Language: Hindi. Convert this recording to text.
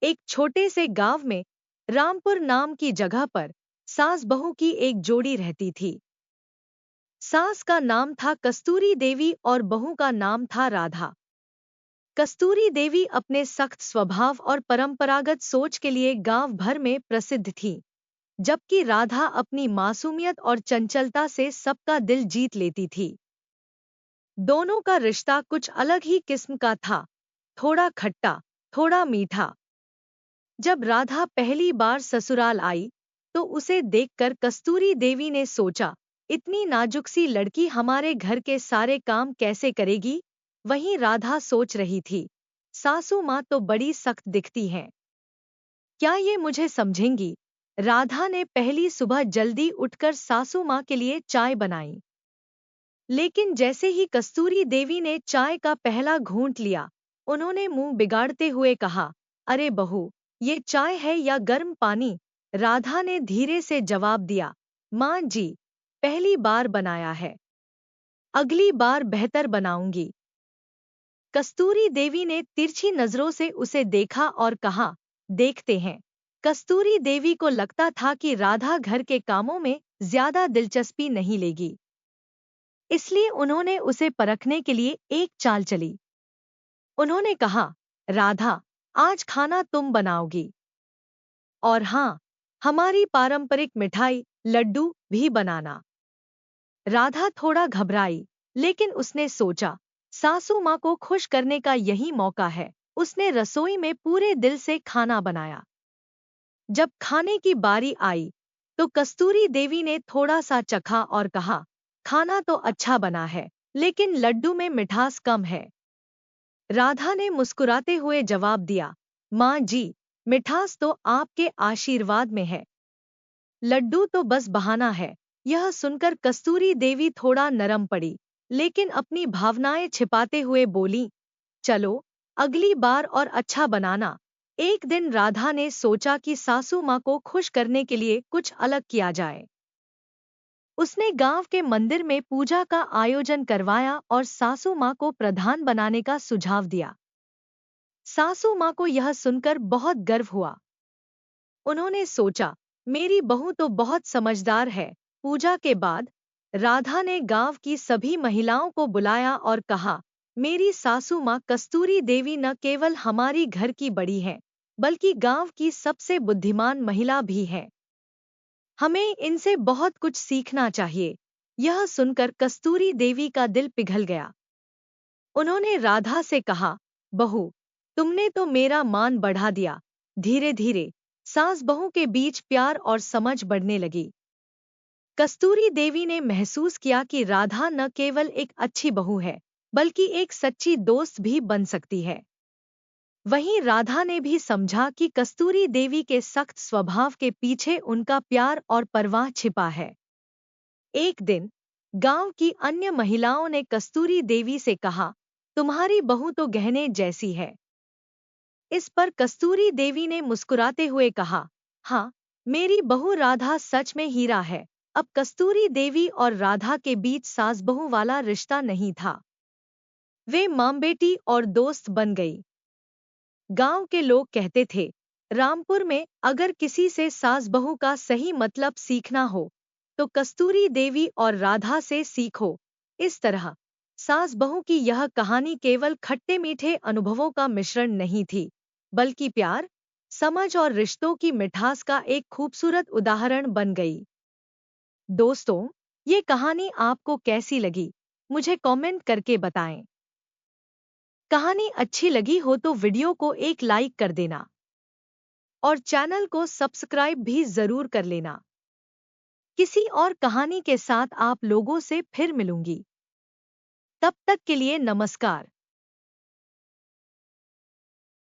एक छोटे से गांव में रामपुर नाम की जगह पर सास बहू की एक जोड़ी रहती थी। सास का नाम था कस्तूरी देवी और बहू का नाम था राधा। कस्तूरी देवी अपने सख्त स्वभाव और परंपरागत सोच के लिए गांव भर में प्रसिद्ध थी, जबकि राधा अपनी मासूमियत और चंचलता से सबका दिल जीत लेती थी। दोनों का रिश्ता कुछ अलग ही किस्म का था, थोड़ा खट्टा, थोड़ा मीठा। जब राधा पहली बार ससुराल आई, तो उसे देखकर कस्तूरी देवी ने सोचा, इतनी नाजुक सी लड़की हमारे घर के सारे काम कैसे करेगी। वहीं राधा सोच रही थी, सासू माँ तो बड़ी सख्त दिखती हैं, क्या ये मुझे समझेंगी। राधा ने पहली सुबह जल्दी उठकर सासू माँ के लिए चाय बनाई। लेकिन जैसे ही कस्तूरी देवी ने चाय का पहला घूंट लिया, उन्होंने मुंह बिगाड़ते हुए कहा, अरे बहू, ये चाय है या गर्म पानी। राधा ने धीरे से जवाब दिया, माँ जी, पहली बार बनाया है, अगली बार बेहतर बनाऊंगी। कस्तूरी देवी ने तिरछी नजरों से उसे देखा और कहा, देखते हैं। कस्तूरी देवी को लगता था कि राधा घर के कामों में ज्यादा दिलचस्पी नहीं लेगी, इसलिए उन्होंने उसे परखने के लिए एक चाल चली। उन्होंने कहा, राधा, आज खाना तुम बनाओगी, और हाँ, हमारी पारंपरिक मिठाई लड्डू भी बनाना। राधा थोड़ा घबराई, लेकिन उसने सोचा, सासू माँ को खुश करने का यही मौका है। उसने रसोई में पूरे दिल से खाना बनाया। जब खाने की बारी आई, तो कस्तूरी देवी ने थोड़ा सा चखा और कहा, खाना तो अच्छा बना है, लेकिन लड्डू में मिठास कम है। राधा ने मुस्कुराते हुए जवाब दिया, माँ जी, मिठास तो आपके आशीर्वाद में है, लड्डू तो बस बहाना है। यह सुनकर कस्तूरी देवी थोड़ा नरम पड़ी, लेकिन अपनी भावनाएं छिपाते हुए बोली, चलो, अगली बार और अच्छा बनाना। एक दिन राधा ने सोचा कि सासू माँ को खुश करने के लिए कुछ अलग किया जाए। उसने गांव के मंदिर में पूजा का आयोजन करवाया और सासू माँ को प्रधान बनाने का सुझाव दिया। सासू माँ को यह सुनकर बहुत गर्व हुआ। उन्होंने सोचा, मेरी बहू तो बहुत समझदार है। पूजा के बाद राधा ने गांव की सभी महिलाओं को बुलाया और कहा, मेरी सासू माँ कस्तूरी देवी न केवल हमारी घर की बड़ी है, बल्कि गांव की सबसे बुद्धिमान महिला भी है। हमें इनसे बहुत कुछ सीखना चाहिए। यह सुनकर कस्तूरी देवी का दिल पिघल गया। उन्होंने राधा से कहा, बहू, तुमने तो मेरा मान बढ़ा दिया। धीरे धीरे सास बहू के बीच प्यार और समझ बढ़ने लगी। कस्तूरी देवी ने महसूस किया कि राधा न केवल एक अच्छी बहू है, बल्कि एक सच्ची दोस्त भी बन सकती है। वहीं राधा ने भी समझा कि कस्तूरी देवी के सख्त स्वभाव के पीछे उनका प्यार और परवाह छिपा है। एक दिन गांव की अन्य महिलाओं ने कस्तूरी देवी से कहा, तुम्हारी बहू तो गहने जैसी है। इस पर कस्तूरी देवी ने मुस्कुराते हुए कहा, हाँ, मेरी बहू राधा सच में हीरा है। अब कस्तूरी देवी और राधा के बीच सास बहू वाला रिश्ता नहीं था, वे मां बेटी और दोस्त बन गई। गांव के लोग कहते थे, रामपुर में अगर किसी से सास बहू का सही मतलब सीखना हो, तो कस्तूरी देवी और राधा से सीखो। इस तरह सास बहू की यह कहानी केवल खट्टे मीठे अनुभवों का मिश्रण नहीं थी, बल्कि प्यार, समझ और रिश्तों की मिठास का एक खूबसूरत उदाहरण बन गई। दोस्तों, ये कहानी आपको कैसी लगी, मुझे कमेंट करके बताएं। कहानी अच्छी लगी हो तो वीडियो को एक लाइक कर देना और चैनल को सब्सक्राइब भी जरूर कर लेना। किसी और कहानी के साथ आप लोगों से फिर मिलूंगी। तब तक के लिए नमस्कार।